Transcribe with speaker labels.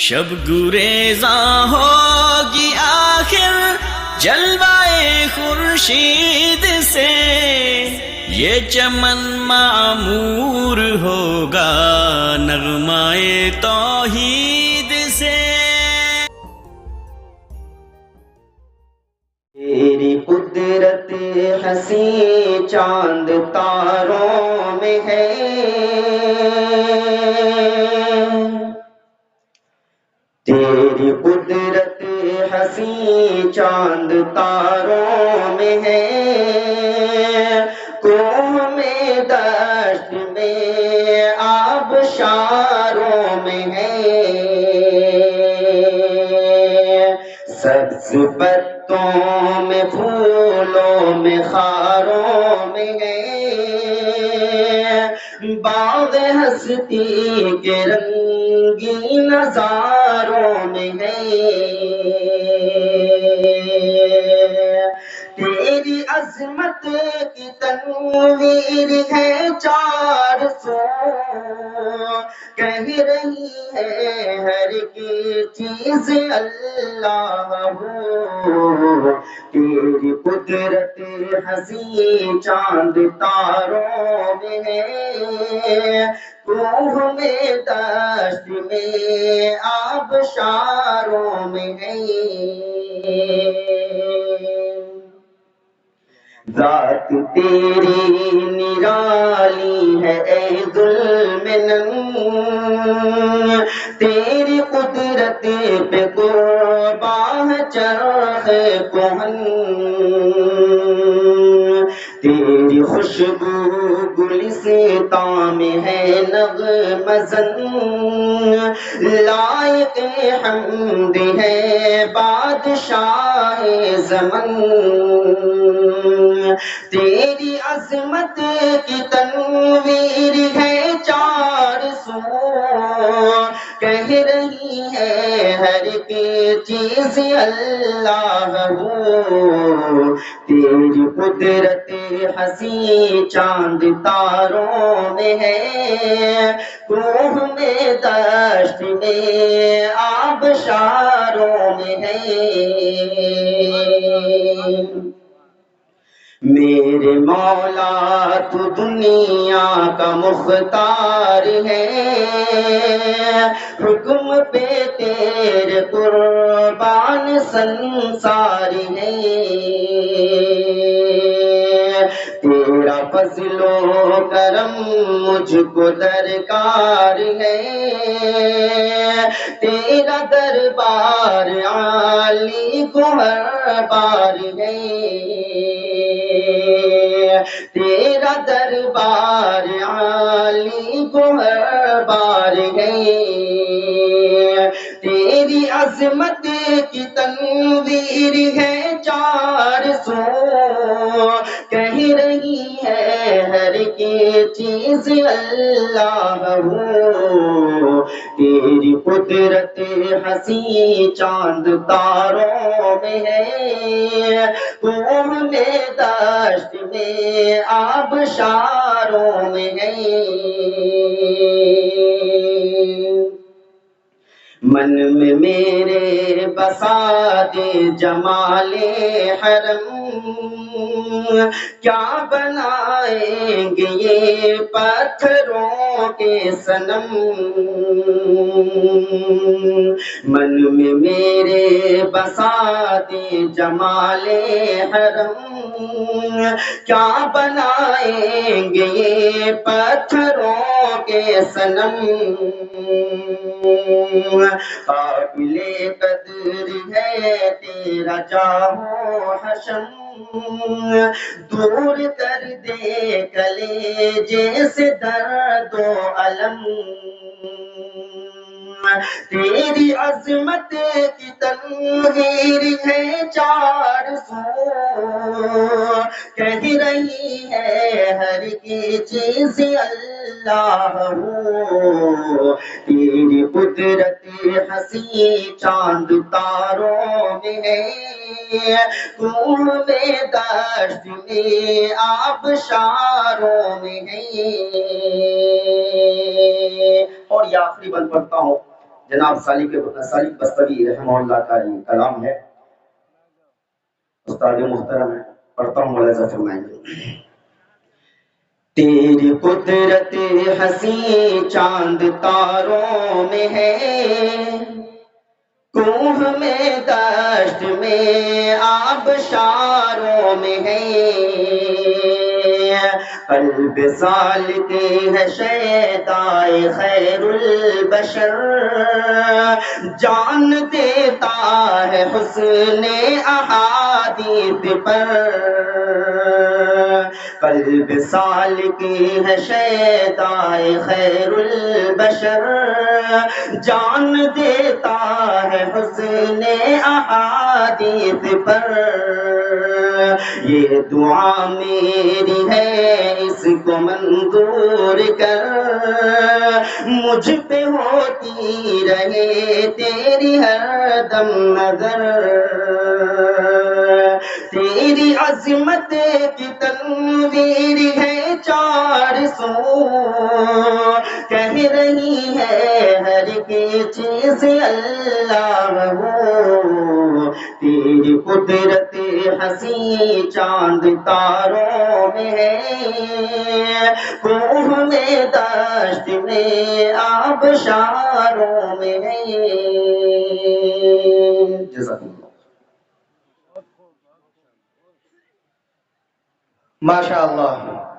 Speaker 1: شب گریزاں ہوگی آخر جلوائے خورشید سے، یہ چمن معمور ہوگا نغمائے توحید سے۔
Speaker 2: تیری قدرت حسین چاند تاروں میں ہے، تیری قدرت حسین چاند تاروں میں ہے، کوہ میں دشت میں آبشاروں میں ہے، سبز پتوں میں پھولوں میں خاروں میں ہے، باغ ہستی کے رنگی نظاروں میں ہے، تیری عظمت کی تنویر ہے چار سو، کہہ رہی ہے ہر ایک چیز اللہ ہو، تیری قدرت حسین چاند تاروں میں ہے، کوہ میں دشت میں آبشاروں میں ہے، ذات تیری نرالی ہے اے ذوالمنن، تیری قدرت پہ قربان ہے چرخ کہن، تیری خوشبو گلستاں میں ہے نغمہ زن، لائق حمد ہے بادشاہ زمن، تیری عظمت کی تنویر ہے چار سو، کہہ رہی ہے ہر ایک چیز اللہ ہو، تیری قدرت حسین چاند تاروں میں ہے، کوہ میں دشت میں آبشاروں میں ہے، میرے مولا تو دنیا کا مختار ہے، حکم پہ تیرے قربان سنسار ہے، تیرا فضل و کرم مجھ کو درکار ہے، تیرا دربار عالی گوہر بار ہے، تیرا دربار عالی گوہر بار ہے، تیری عظمت کی تنویر ہے چار سو، کہہ رہی ہے ہر ایک چیز اللہ ہو، تیری قدرت حسین چاند تاروں میں ہے، کوہ میں دشت میں آبشاروں میں ہے، من میں میرے بسا دے جمال حرم، کیا بنائیں گے یہ پتھروں کے صنم، من میں میرے بسا دے جمال حرم، کیا بنائیں گے یہ پتھروں کے صنم، قابل قدر ہے تیرا جاہ و حشم، دور کر دے کلیجے سے درد و الم، تیری عظمت کی تنویر ہے چار سو، کہہ رہی ہے ہر ایک چیز اللہ ہو، تیری قدرت حسین چاند تاروں میں ہے، کوہ میں دشت میں آبشاروں میں ہے، اور یہ آخری بند پڑھتا ہوں، جناب سالک بستوی رحمہ اللہ کا یہ کلام ہے، استاد محترم ہے، پڑھتا ہوں، ملاحظہ فرمائیں گے۔ تیری قدرت حسین چاند تاروں میں ہے، کوہ میں دشت میں آبشاروں میں ہے، قلب سالک ہے شیدائے خیر البشر، جان دیتا ہے حسن احادیث پر، قلب سالک ہے شیدائے خیر البشر، جان دیتا ہے حسن احادیث پر، یہ دعا میری ہے اس کو منظور کر، مجھ پہ ہوتی رہے تیری ہر دم نظر، تیری عظمت کی تنویر ہے چار سو، کہہ رہی ہے ہر ایک چیز اللہ ہو، تیری قدرت حسین چاند تاروں میں ہے، کوہ میں دشت میں آبشاروں میں ہے۔ جزاک اللہ۔ ماشاء اللہ۔